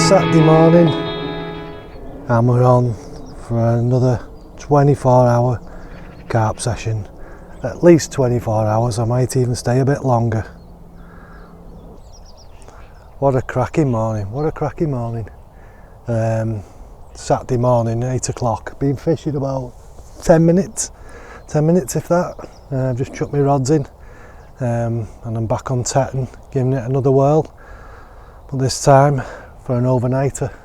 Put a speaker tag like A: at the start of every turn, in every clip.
A: Saturday morning and we're on for another 24-hour carp session. At least 24 hours, I might even stay a bit longer. What a cracking morning, what a cracking morning. Saturday morning, 8 o'clock, been fishing about 10 minutes if that. I've just chucked my rods in and I'm back on Tetton, giving it another whirl, but this time for an overnighter.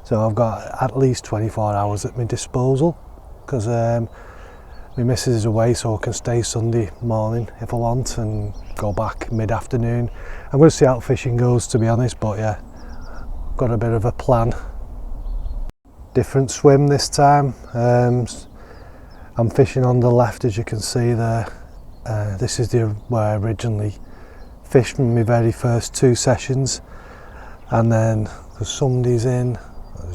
A: So I've got at least 24 hours at my disposal because my missus is away, so I can stay Sunday morning if I want and go back mid-afternoon. I'm going to see how fishing goes, to be honest, but yeah, got a bit of a plan. Different swim this time. I'm fishing on the left, as you can see there. This is where I originally fished in my very first 2 sessions, and then because somebody's in,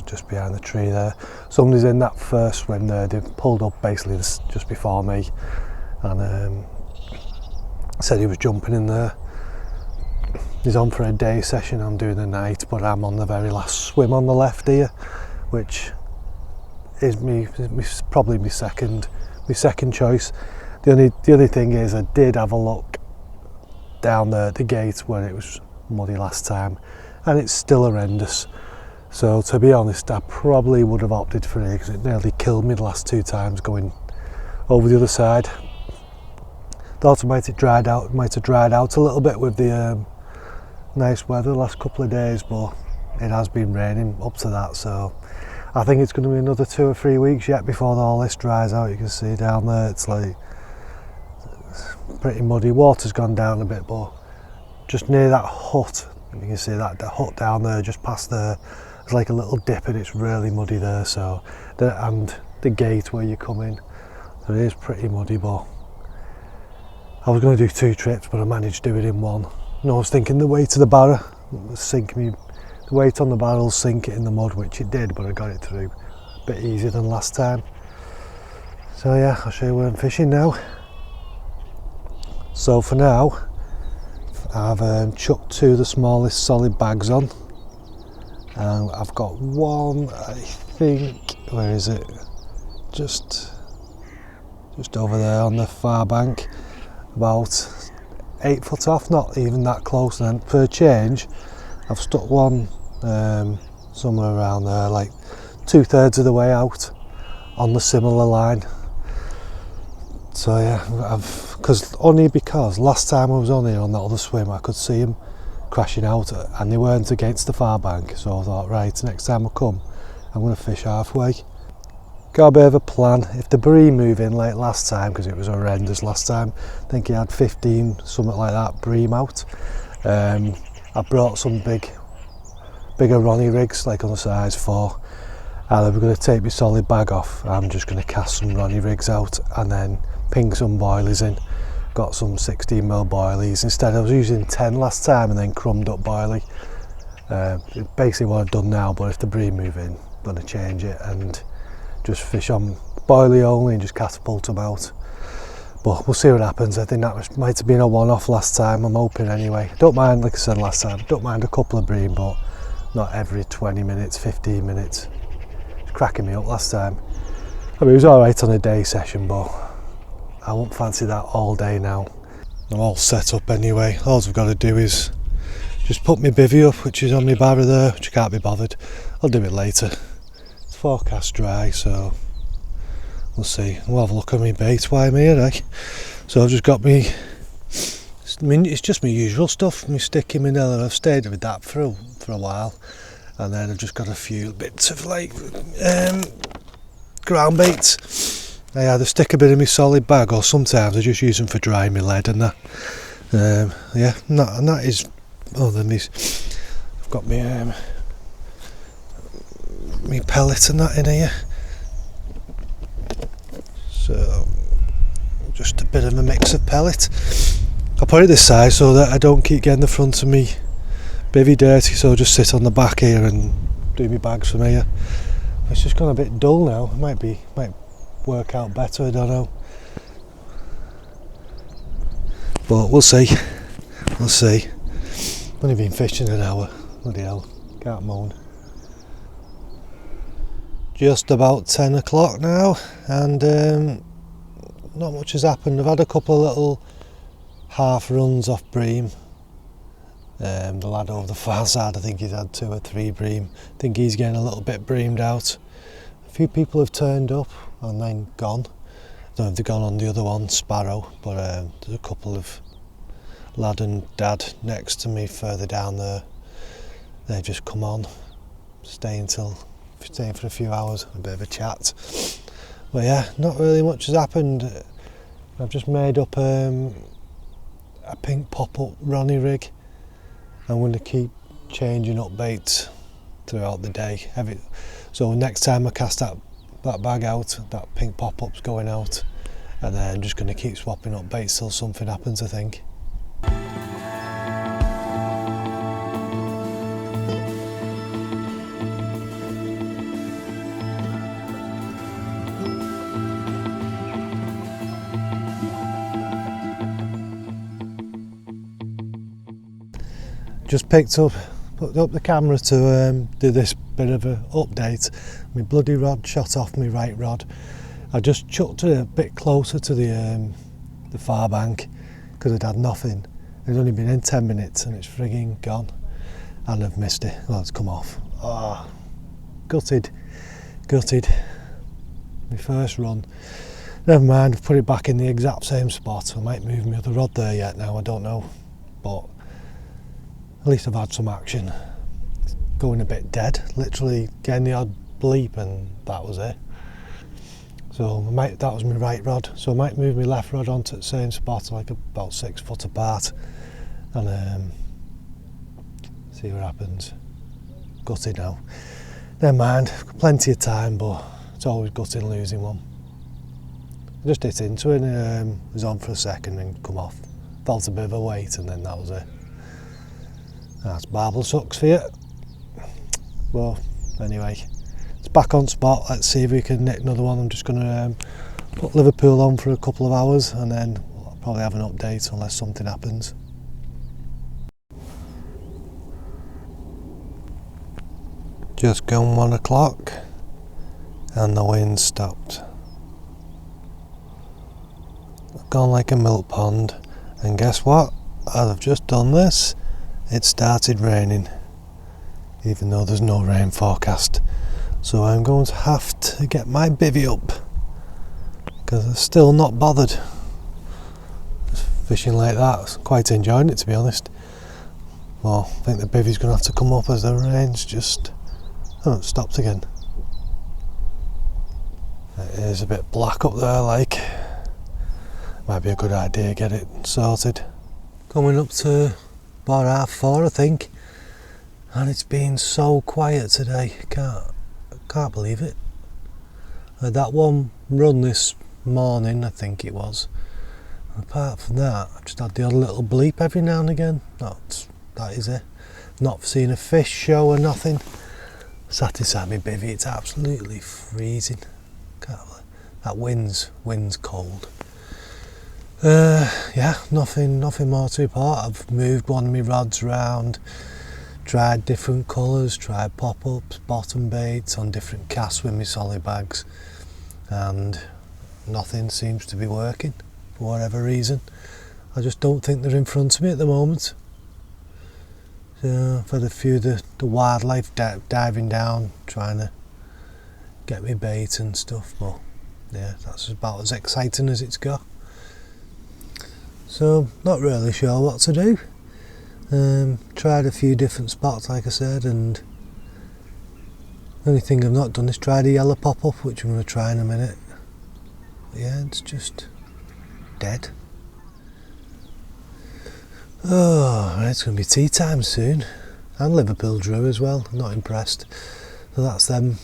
A: just behind the tree there, somebody's in that first swim there. They pulled up basically just before me and said he was jumping in there. He's on for a day session, I'm doing a night, but I'm on the very last swim on the left here, which is probably my second choice. The only thing is I did have a look down there at the gate where it was muddy last time and it's still horrendous. So to be honest, I probably would have opted for it because it nearly killed me the last 2 times going over the other side. Thought it might have dried out a little bit with the nice weather the last couple of days, but it has been raining up to that, so I think it's going to be another 2 or 3 weeks yet before all this dries out. You can see down there it's like pretty muddy. Water's gone down a bit, but just near that hut, you can see that the hut down there just past there, there's like a little dip and it's really muddy there, so and the gate where you come in, so it is pretty muddy. But I was going to do 2 trips, but I managed to do it in one. And I was thinking the weight of the barrow the weight on the barrel will sink it in the mud, which it did, but I got it through a bit easier than last time. So yeah, I'll show you where I'm fishing now. So for now, I've chucked 2 of the smallest solid bags on. And I've got one, I think, where is it? Just over there on the far bank, about 8 foot off, not even that close. And then for a change, I've stuck one somewhere around there, like 2/3 of the way out on the similar line. So yeah, only because last time I was on here on that other swim, I could see them crashing out and they weren't against the far bank. So I thought, right, next time I come, I'm going to fish halfway. Got a bit of a plan. If the bream move in like last time, because it was horrendous last time, I think he had 15, something like that, bream out. I brought some bigger Ronnie rigs, like on the size 4, and I'm going to take my solid bag off. I'm just going to cast some Ronnie rigs out and then ping some boilies in. Got some 16mm boilies. Instead I was using 10 last time and then crumbed up boilie. Basically what I've done now, but if the bream move in, I'm going to change it and just fish on boilie only and just catapult them out. But we'll see what happens. I think that might have been a one-off last time, I'm hoping anyway. Don't mind, like I said last time, don't mind a couple of bream, but not every 20 minutes, 15 minutes. It's cracking me up last time. I mean, it was alright on a day session, but I won't fancy that all day now. I'm all set up anyway. All I've got to do is just put my bivvy up, which is on my barrow there, which I can't be bothered. I'll do it later. It's forecast dry, so we'll see. We'll have a look at my bait while I'm here, eh? So I've just got it's just my usual stuff, my sticky manila. I've stayed with that for a while, and then I've just got a few bits of like ground baits. I either stick a bit in my solid bag, or sometimes I just use them for drying my lead and that. Yeah, and that is. Oh, then I've got my pellet and that in here. So just a bit of a mix of pellet. I'll put it this side so that I don't keep getting the front of me bivvy dirty, so I'll just sit on the back here and do my bags from here. It's just gone a bit dull now. It might work out better, I don't know. But we'll see. Only been fishing an hour. Bloody hell, can't moan. just about 10 o'clock now, and not much has happened. I've had a couple of little half runs off bream. The lad over the far side, I think he's had 2 or 3 bream. I think he's getting a little bit breamed out. A few people have turned up and then gone. I don't know if they've gone on the other one, Sparrow, but there's a couple of lad and dad next to me further down there. They've just come on, staying for a few hours, a bit of a chat. But yeah, not really much has happened. I've just made up a pink pop-up Ronnie rig. I'm going to keep changing up baits throughout the day. So next time I cast that bag out, that pink pop-up's going out, and then I'm just going to keep swapping up baits till something happens, I think. Just put up the camera to do this bit of an update. My bloody rod shot off my right rod. I just chucked it a bit closer to the far bank because I'd had nothing. It's only been in 10 minutes and it's frigging gone. And I've missed it. Well, it's come off. Oh, gutted. My first run. Never mind, I've put it back in the exact same spot. I might move my other rod there yet now, I don't know. But at least I've had some action. It's going a bit dead, literally getting the odd bleep, and that was it. So that was my right rod, so I might move my left rod onto the same spot, like about 6 foot apart, and see what happens. Gutted now. Never mind, plenty of time, but it's always gutting losing one. I just hit into it and was on for a second and come off. Felt a bit of a weight and then that was it. That's barbel sucks for you. Well, anyway, it's back on spot. Let's see if we can nick another one. I'm just going to put Liverpool on for a couple of hours and then I'll probably have an update unless something happens. Just gone 1 o'clock and the wind stopped. I've gone like a milk pond, and guess what? As I've just done this, it started raining, even though there's no rain forecast. So I'm going to have to get my bivvy up because I'm still not bothered. Just fishing like that, quite enjoying it to be honest. Well, I think the bivvy's going to have to come up as the rain's just stopped again. It is a bit black up there, like. Might be a good idea to get it sorted. Coming up to about 4:30 I think, and it's been so quiet today. Can't believe it. I had that one run this morning, I think it was. And apart from that, I've just had the odd little bleep every now and again. That is it. Not seen a fish show or nothing. Sat inside my bivvy, it's absolutely freezing. Can't believe that wind's cold. Yeah, nothing more to report. I've moved one of my rods around, tried different colours, tried pop-ups, bottom baits on different casts with my solid bags, and nothing seems to be working for whatever reason. I just don't think they're in front of me at the moment. So I've had a few of the wildlife diving down, trying to get me bait and stuff, but yeah, that's about as exciting as it's got. So, not really sure what to do. Tried a few different spots, like I said, and the only thing I've not done is try the yellow pop-up, which I'm going to try in a minute. But yeah, it's just dead. Oh, it's going to be tea time soon, and Liverpool drew as well. I'm not impressed. So that's them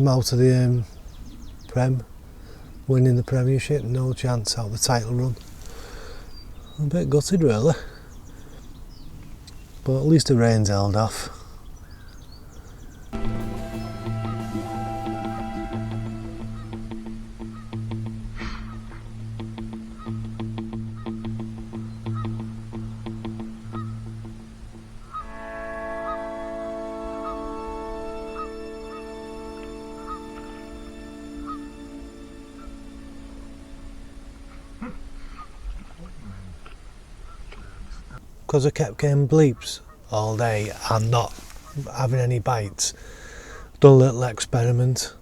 A: out of the Prem, winning the Premiership. No chance out of the title run. I'm a bit gutted really, but at least the rain's held off. because I kept getting bleeps all day and not having any bites, done a little experiment.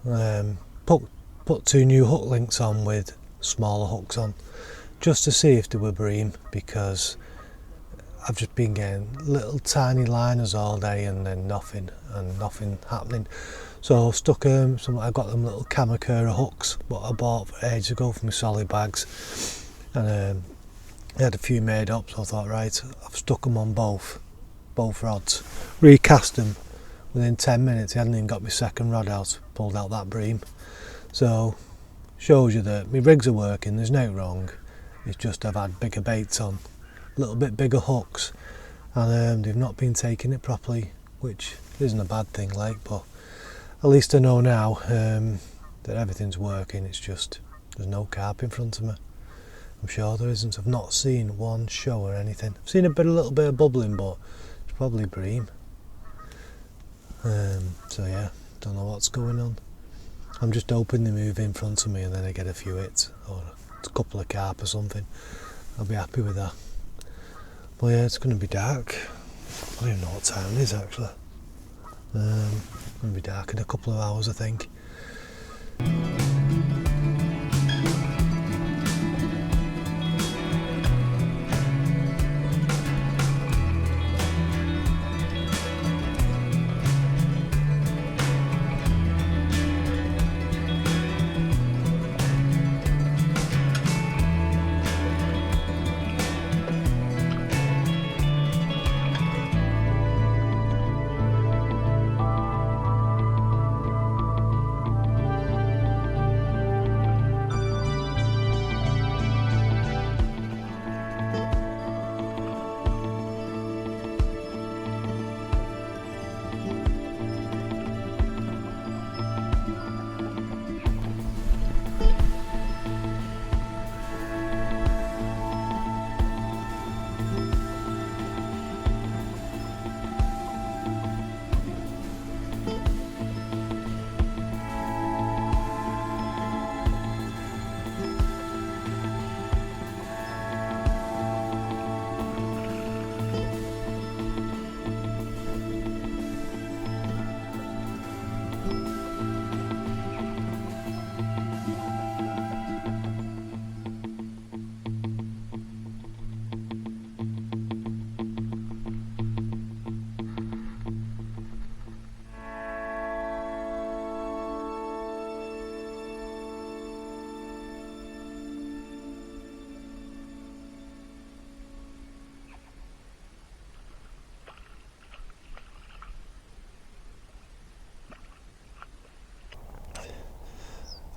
A: Put 2 new hook links on with smaller hooks on, just to see if they were bream, because I've just been getting little tiny liners all day and then nothing happening. So I stuck I got them little Kamakura hooks, what I bought ages ago for my solid bags, and I had a few made up, so I thought, right, I've stuck them on both rods, recast them within 10 minutes. I hadn't even got my second rod out, pulled out that bream. So shows you that my rigs are working, there's no wrong. It's just I've had bigger baits on, a little bit bigger hooks, and they've not been taking it properly, which isn't a bad thing, like, but at least I know now that everything's working. It's just there's no carp in front of me. I'm sure there isn't. I've not seen one show or anything. I've seen a little bit of bubbling, but it's probably bream. So yeah, don't know what's going on. I'm just hoping they move in front of me and then I get a few hits or a couple of carp or something. I'll be happy with that. But yeah, it's going to be dark. I don't even know what time it is actually. It's going to be dark in a couple of hours, I think.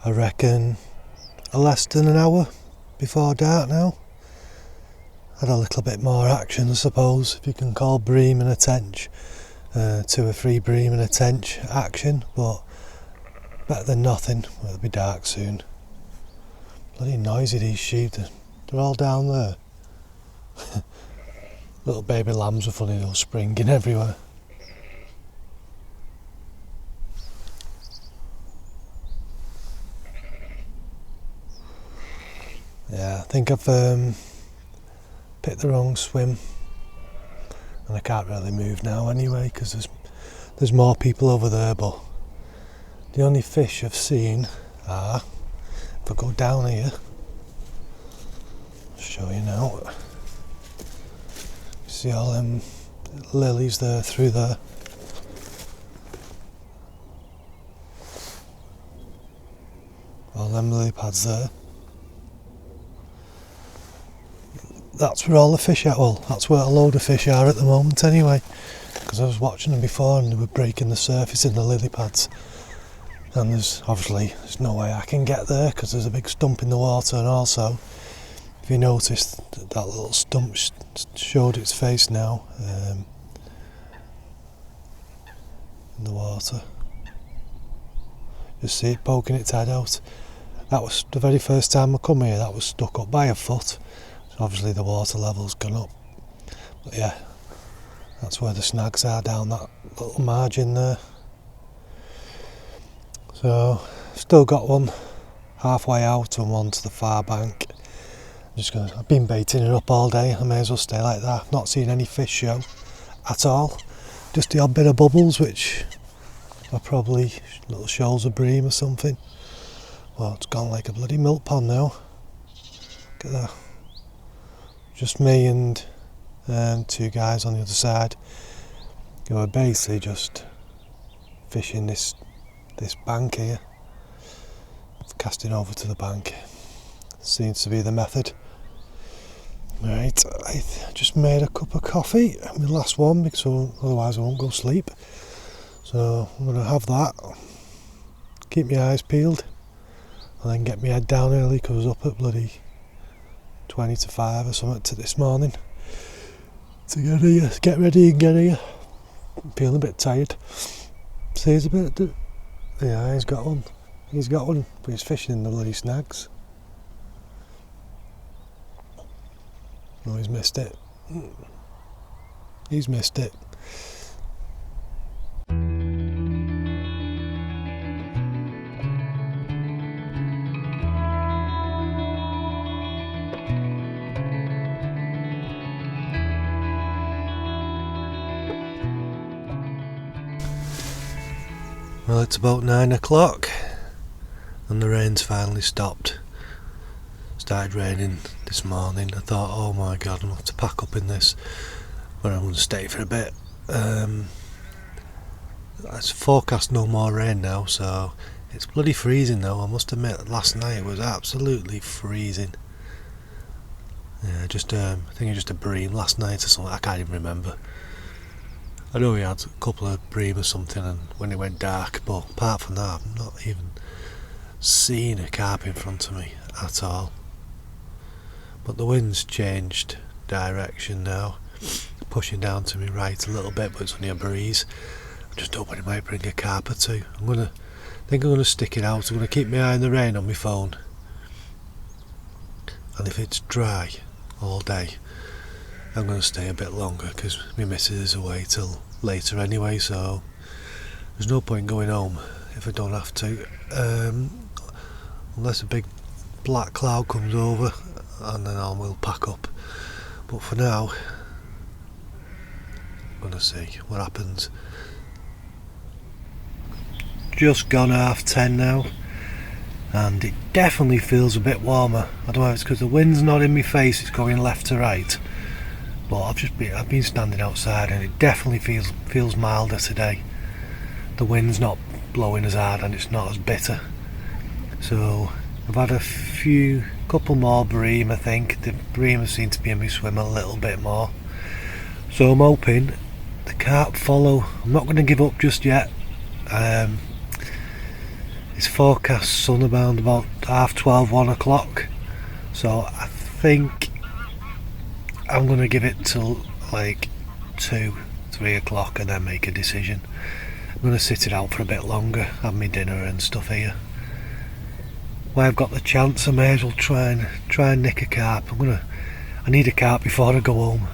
A: I reckon less than an hour before dark now. Had a little bit more action, I suppose, if you can call bream and a tench, 2 or 3 bream and a tench action, but better than nothing. Well, it'll be dark soon. Bloody noisy, these sheep, they're all down there. Little baby lambs are funny, they're springing everywhere. Yeah, I think I've picked the wrong swim, and I can't really move now anyway because there's more people over there, but the only fish I've seen are, if I go down here, I'll show you now, you see all them lilies there through there. All them lily pads there. That's where all the fish are. Well, that's where a load of fish are at the moment anyway, because I was watching them before and they were breaking the surface in the lily pads, and there's no way I can get there because there's a big stump in the water, and also if you notice that little stump showed its face now in the water. You see it poking its head out. That was the very first time I come here, that was stuck up by a foot. Obviously the water level's gone up, but yeah, that's where the snags are, down that little margin there. So still got one halfway out and one to the far bank, I've been baiting her up all day. I may as well stay like that. I've not seen any fish show at all. Just the odd bit of bubbles, which are probably little shoals of bream or something. Well, it's gone like a bloody milk pond now. Look at that. Just me and two guys on the other side who are basically just fishing this bank here. Casting over to the bank seems to be the method. Right, I just made a cup of coffee, my last one, because otherwise I won't go sleep. So I'm going to have that, keep my eyes peeled, and then get my head down early because I was up at bloody 20 to 5 or something this morning to get ready and get here. I'm feeling a bit tired. See, he's a bit. Yeah, he's got one. But he's fishing in the bloody snags. No, he's missed it. He's missed it. Well, it's about 9 o'clock and the rain's finally stopped. Started raining this morning. I thought, oh my god, I'm going to have to pack up in this, but I'm going to stay for a bit. It's forecast no more rain now, so it's bloody freezing though. I must admit, last night it was absolutely freezing. Yeah, I think it was just a bream last night or something. I can't even remember. I know we had a couple of bream or something, and when it went dark, but apart from that, I've not even seen a carp in front of me at all. But the wind's changed direction now, pushing down to me right a little bit, but it's only a breeze. I'm just hoping it might bring a carp or two. I think I'm gonna stick it out. I'm gonna keep my eye on the rain on my phone, and if it's dry all day, I'm going to stay a bit longer because my missus is away till later anyway, so there's no point going home if I don't have to, unless a big black cloud comes over, and then I will pack up. But for now, I'm going to see what happens. Just gone 9:30 now, and it definitely feels a bit warmer. I don't know if it's because the wind's not in my face, it's going left to right. But I've been standing outside and it definitely feels milder today. The wind's not blowing as hard and it's not as bitter. So I've had a couple more bream. I think the bream seem to be in my swim a little bit more. So I'm hoping the carp follow. I'm not going to give up just yet. It's forecast sun around about 12:30, 1 o'clock. So I think I'm going to give it till like 2, 3 o'clock and then make a decision. I'm going to sit it out for a bit longer, have my dinner and stuff here. Where I've got the chance, I may as well try and nick a carp. I need a carp before I go home.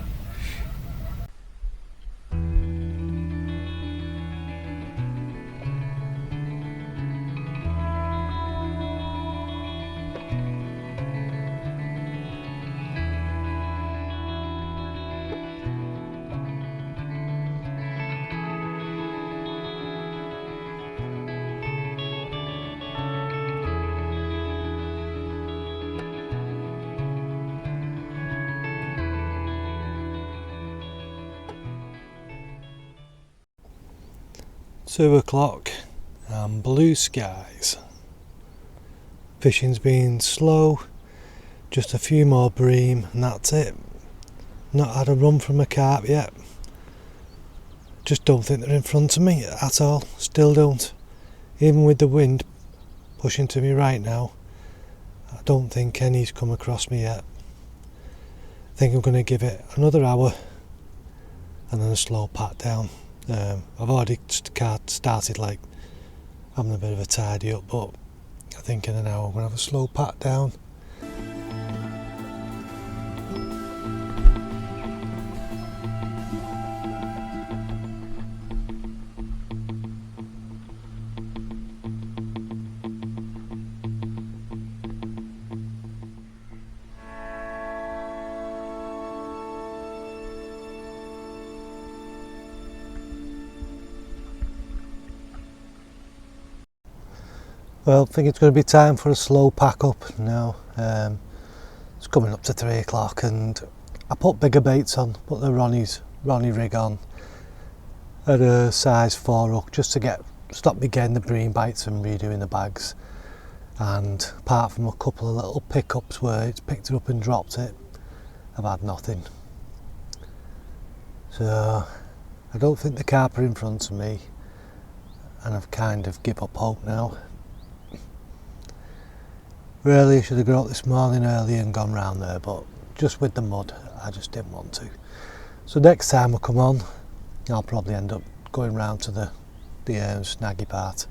A: Two o'clock and blue skies. Fishing's been slow, just a few more bream and that's it. Not had a run from a carp yet. Just don't think they're in front of me at all, still don't. Even with the wind pushing to me right now, I don't think any's come across me yet. I think I'm going to give it another hour and then a slow pat down. I've already started like having a bit of a tidy up, but I think in an hour I'm going to have a slow pat down. Well, I think it's going to be time for a slow pack up now. It's coming up to 3 o'clock and I put bigger baits on, put the Ronnie rig on at a size 4 hook just to stop me getting the bream bites and redoing the bags. And apart from a couple of little pickups where it's picked it up and dropped it, I've had nothing. So I don't think the carp are in front of me, and I've kind of give up hope now. Really, I should have got up this morning early and gone round there, but just with the mud, I just didn't want to. So next time I come on, I'll probably end up going round to the snaggy part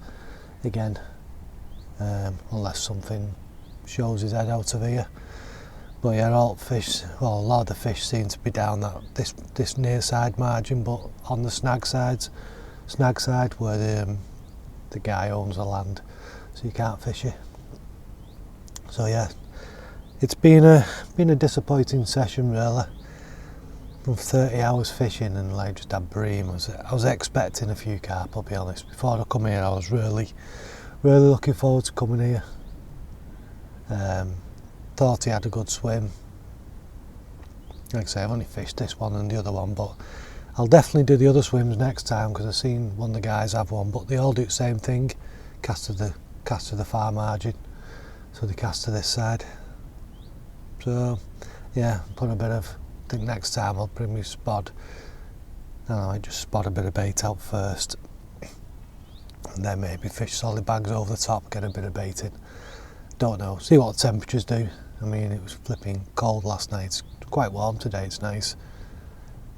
A: again, unless something shows his head out of here. But yeah, all fish, well, a lot of the fish seem to be down this near side margin, but on the snag side where the guy owns the land, so you can't fish it. So yeah, it's been a disappointing session really. From 30 hours fishing and like just had bream. I was expecting a few carp, I'll be honest. Before I come here, I was really looking forward to coming here. Thought he had a good swim. Like I say, I've only fished this one and the other one, but I'll definitely do the other swims next time because I've seen one of the guys have one, but they all do the same thing, cast to the far margin. So they cast to this side. So yeah, put a bit of, I think next time I'll bring me spod, and I might just spot a bit of bait out first, and then maybe fish solid bags over the top, get a bit of bait in. Don't know, see what the temperatures do. I mean, it was flipping cold last night. It's quite warm today, it's nice.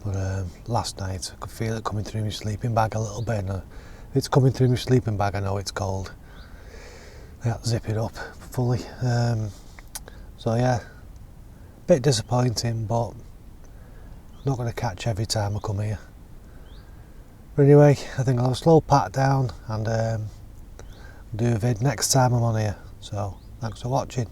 A: But last night I could feel it coming through my sleeping bag a little bit. And if it's coming through my sleeping bag, I know it's cold. I had to zip it up fully. So yeah, bit disappointing, but I'm not going to catch every time I come here. But anyway, I think I'll have a slow pat down and do a vid next time I'm on here. So thanks for watching.